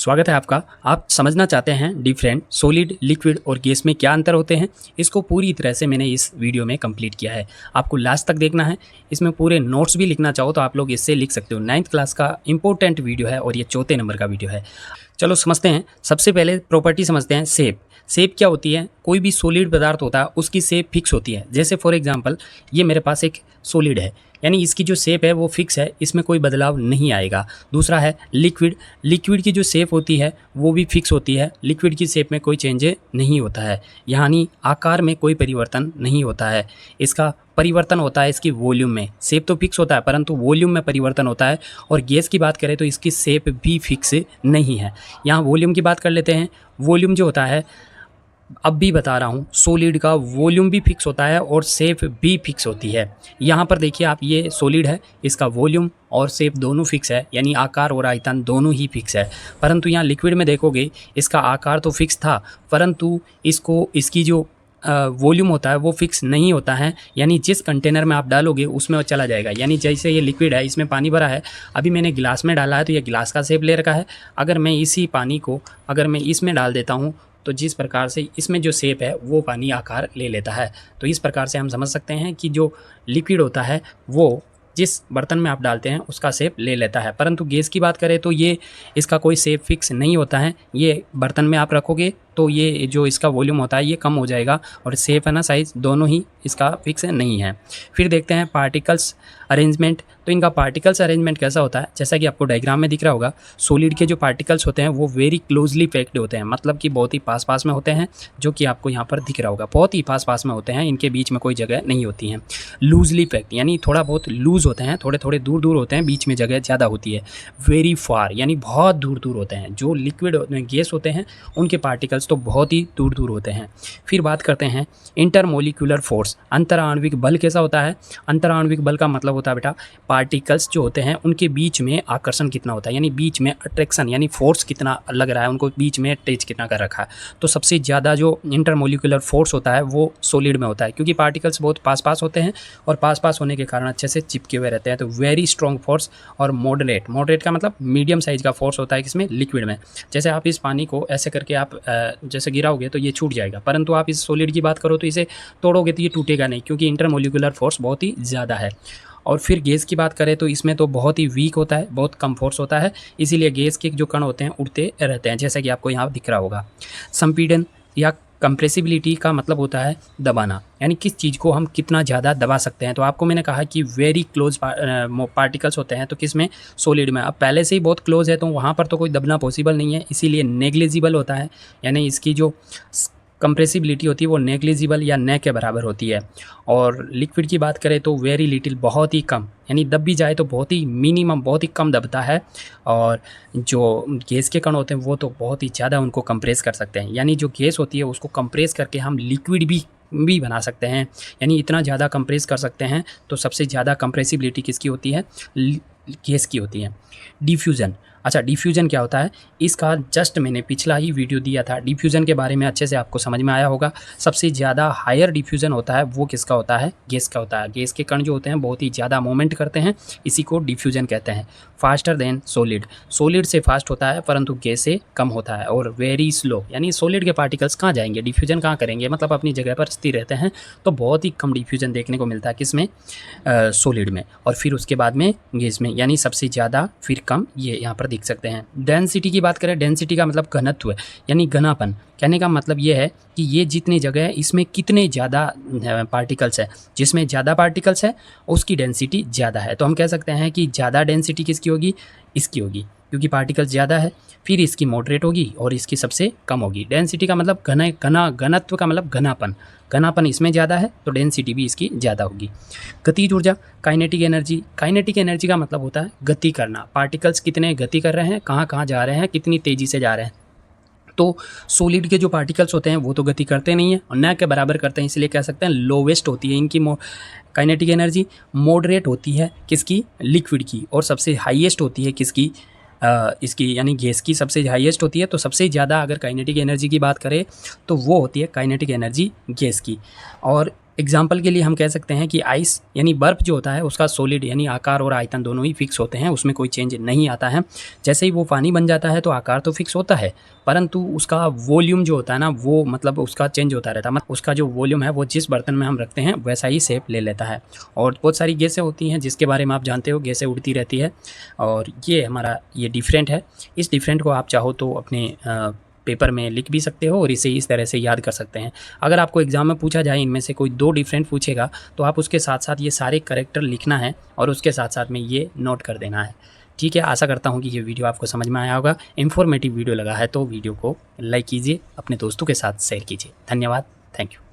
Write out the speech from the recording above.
स्वागत है आपका। आप समझना चाहते हैं डिफरेंट सॉलिड, लिक्विड और गैस में क्या अंतर होते हैं। इसको पूरी तरह से मैंने इस वीडियो में कंप्लीट किया है। आपको लास्ट तक देखना है। इसमें पूरे नोट्स भी लिखना चाहो तो आप लोग इससे लिख सकते हो। 9th क्लास का इंपॉर्टेंट वीडियो है और ये 4थे नंबर का वीडियो है। चलो समझते हैं। सबसे पहले प्रॉपर्टी समझते हैं शेप। शेप क्या होती है? कोई भी सॉलिड पदार्थ होता है उसकी शेप फिक्स होती है। जैसे फॉर एग्जांपल ये मेरे पास एक सॉलिड है, यानी इसकी जो शेप है वो फिक्स है, इसमें कोई बदलाव नहीं आएगा। दूसरा है लिक्विड। लिक्विड की जो शेप होती है वो भी फिक्स होती है। लिक्विड की शेप में कोई चेंज नहीं होता है, यानी आकार में कोई परिवर्तन नहीं होता है। इसका परिवर्तन होता है इसकी वॉल्यूम में। शेप तो फिक्स होता है परंतु वॉल्यूम में परिवर्तन होता है। और गैस की बात करें तो इसकी शेप भी फिक्स नहीं है। यहाँ वॉल्यूम की बात कर लेते हैं। वॉल्यूम जो होता है, अब भी बता रहा हूँ, सॉलिड का वॉल्यूम भी फिक्स होता है और शेप भी फिक्स होती है। यहाँ पर देखिए आप, ये सॉलिड है, इसका वॉल्यूम और शेप दोनों फिक्स है, यानी आकार और आयतन दोनों ही फिक्स है। परंतु यहाँ लिक्विड में देखोगे इसका आकार तो फिक्स था परंतु इसकी जो वॉल्यूम होता है वो फिक्स नहीं होता है, यानी जिस कंटेनर में आप डालोगे उसमें वो चला जाएगा। यानी जैसे ये लिक्विड है, इसमें पानी भरा है, अभी मैंने गिलास में डाला है तो ये गिलास का शेप ले रखा है। अगर मैं इसी पानी को अगर मैं इसमें डाल देता हूँ तो जिस प्रकार से इसमें जो शेप है वो पानी आकार ले लेता है। तो इस प्रकार से हम समझ सकते हैं कि जो लिक्विड होता है वो जिस बर्तन में आप डालते हैं उसका शेप ले लेता है। परंतु गैस की बात करें तो ये इसका कोई शेप फिक्स नहीं होता है। ये बर्तन में आप रखोगे तो ये जो इसका वॉल्यूम होता है ये कम हो जाएगा और शेप है ना, साइज़ दोनों ही इसका फिक्स नहीं है। फिर देखते हैं पार्टिकल्स अरेंजमेंट। तो इनका पार्टिकल्स अरेंजमेंट कैसा होता है? जैसा कि आपको डायग्राम में दिख रहा होगा, सॉलिड के जो पार्टिकल्स होते हैं वो वेरी क्लोजली पैक्ड होते हैं, मतलब कि बहुत ही पास पास में होते हैं, जो कि आपको यहाँ पर दिख रहा होगा। बहुत ही पास पास में होते हैं, इनके बीच में कोई जगह नहीं होती है। लूजली पैक्ड यानी थोड़ा बहुत लूज़ होते हैं, थोड़े थोड़े दूर दूर होते हैं, बीच में जगह ज़्यादा होती है। वेरी फार यानी बहुत दूर दूर होते हैं। जो लिक्विड गैस होते हैं उनके पार्टिकल्स तो बहुत ही दूर दूर होते हैं। फिर बात करते हैं इंटरमोलिकुलर फोर्स। अंतराण्विक बल कैसा होता है? अंतराण्विक बल का मतलब होता है बेटा, पार्टिकल्स जो होते हैं उनके बीच में आकर्षण कितना होता है, यानी बीच में अट्रैक्शन यानी फोर्स कितना लग रहा है, उनको बीच में अटैच कितना कर रखा है। तो सबसे ज़्यादा जो इंटरमोलिकुलर फोर्स होता है वो सॉलिड में होता है, क्योंकि पार्टिकल्स बहुत पास पास होते हैं और पास पास होने के कारण अच्छे से चिपके हुए रहते हैं। तो वेरी स्ट्रॉन्ग फोर्स और मॉडरेट। मॉडरेट का मतलब मीडियम साइज का फोर्स होता है किसमें? लिक्विड में। जैसे आप इस पानी को ऐसे करके आप जैसे गिराओगे तो ये छूट जाएगा, परंतु आप इस सॉलिड की बात करो तो इसे तोड़ोगे तो ये टूटेगा नहीं, क्योंकि इंटरमोलिकुलर फोर्स बहुत ही ज़्यादा है। और फिर गैस की बात करें तो इसमें तो बहुत ही वीक होता है, बहुत कम फोर्स होता है, इसीलिए गैस के जो कण होते हैं उड़ते रहते हैं, जैसा कि आपको यहाँ दिख रहा होगा। संपीड़न या कंप्रेसिबिलिटी का मतलब होता है दबाना, यानी किस चीज़ को हम कितना ज़्यादा दबा सकते हैं। तो आपको मैंने कहा कि वेरी क्लोज पार्टिकल्स होते हैं, तो किस में? सॉलिड में। अब पहले से ही बहुत क्लोज है तो वहाँ पर तो कोई दबना पॉसिबल नहीं है, इसीलिए नेग्लिजिबल होता है, यानी इसकी जो कंप्रेसिबिलिटी होती है वो नेग्लिजिबल या न के बराबर होती है। और लिक्विड की बात करें तो वेरी लिटिल, बहुत ही कम, यानी दब भी जाए तो बहुत ही मिनिमम, बहुत ही कम दबता है। और जो गैस के कण होते हैं वो तो बहुत ही ज़्यादा उनको कंप्रेस कर सकते हैं, यानी जो गैस होती है उसको कंप्रेस करके हम लिक्विड भी बना सकते हैं, यानी इतना ज़्यादा कंप्रेस कर सकते हैं। तो सबसे ज़्यादा कंप्रेसिबिलिटी किसकी होती है? गैस की होती है। डिफ्यूज़न। अच्छा, डिफ्यूज़न क्या होता है? इसका जस्ट मैंने पिछला ही वीडियो दिया था, डिफ्यूज़न के बारे में अच्छे से आपको समझ में आया होगा। सबसे ज़्यादा हायर डिफ्यूज़न होता है वो किसका होता है? गैस का होता है। गैस के कण जो होते हैं बहुत ही ज़्यादा मूवमेंट करते हैं, इसी को डिफ्यूज़न कहते हैं। Faster than solid. सॉलिड से फास्ट होता है परंतु गैस से कम होता है। और वेरी स्लो, यानी सॉलिड के पार्टिकल्स कहाँ जाएंगे? डिफ्यूज़न कहाँ करेंगे, मतलब अपनी जगह पर स्थिर रहते हैं। तो बहुत ही कम डिफ्यूज़न देखने को मिलता है किसमें? सॉलिड में। और फिर उसके बाद में गैस में, यानी सबसे ज़्यादा फिर कम, ये यहाँ पर दिख सकते हैं। डेंसिटी की बात करें, डेंसिटी का मतलब घनत्व, यानी घनापन। कहने का मतलब ये है कि ये जितनी जगह है इसमें कितने ज़्यादा पार्टिकल्स है। जिसमें ज़्यादा पार्टिकल्स है उसकी डेंसिटी ज़्यादा है। तो हम कह सकते हैं कि ज़्यादा डेंसिटी किसकी होगी? इसकी होगी, क्योंकि पार्टिकल्स ज़्यादा है। फिर इसकी मॉडरेट होगी और इसकी सबसे कम होगी। डेंसिटी का मतलब घनत्व का मतलब घनापन। घनापन इसमें ज़्यादा है तो डेंसिटी भी इसकी ज़्यादा होगी। गतिज ऊर्जा, काइनेटिक एनर्जी। काइनेटिक एनर्जी का मतलब होता है गति करना। पार्टिकल्स कितने गति कर रहे हैं, कहाँ कहाँ जा रहे हैं, कितनी तेज़ी से जा रहे हैं। तो सॉलिड के जो पार्टिकल्स होते हैं वो तो गति करते नहीं हैं और न के बराबर करते हैं, इसलिए कह सकते हैं लोवेस्ट होती है इनकी काइनेटिक एनर्जी। मॉडरेट होती है किसकी? लिक्विड की। और सबसे हाईएस्ट होती है किसकी? इसकी, यानी गैस की सबसे हाईएस्ट होती है। तो सबसे ज़्यादा अगर काइनेटिक एनर्जी की बात करें तो वो होती है काइनेटिक एनर्जी गैस की। और एग्जाम्पल के लिए हम कह सकते हैं कि आइस यानी बर्फ़ जो होता है उसका सॉलिड यानी आकार और आयतन दोनों ही फिक्स होते हैं, उसमें कोई चेंज नहीं आता है। जैसे ही वो पानी बन जाता है तो आकार तो फिक्स होता है, परंतु उसका वॉल्यूम जो होता है ना वो मतलब उसका चेंज होता रहता है। मतलब उसका जो वॉल्यूम है वो जिस बर्तन में हम रखते हैं वैसा ही शेप ले लेता है। और बहुत सारी गैसें होती हैं जिसके बारे में आप जानते हो, गैसें उड़ती रहती है और ये हमारा ये डिफरेंट है। इस डिफरेंट को आप चाहो तो अपने पेपर में लिख भी सकते हो और इसे इस तरह से याद कर सकते हैं। अगर आपको एग्ज़ाम में पूछा जाए इनमें से कोई 2 डिफरेंट पूछेगा तो आप उसके साथ-साथ ये सारे कैरेक्टर लिखना है और उसके साथ-साथ में ये नोट कर देना है। ठीक है, आशा करता हूँ कि ये वीडियो आपको समझ में आया होगा। इन्फॉर्मेटिव वीडियो लगा है तो वीडियो को लाइक कीजिए, अपने दोस्तों के साथ शेयर कीजिए। धन्यवाद, थैंक यू।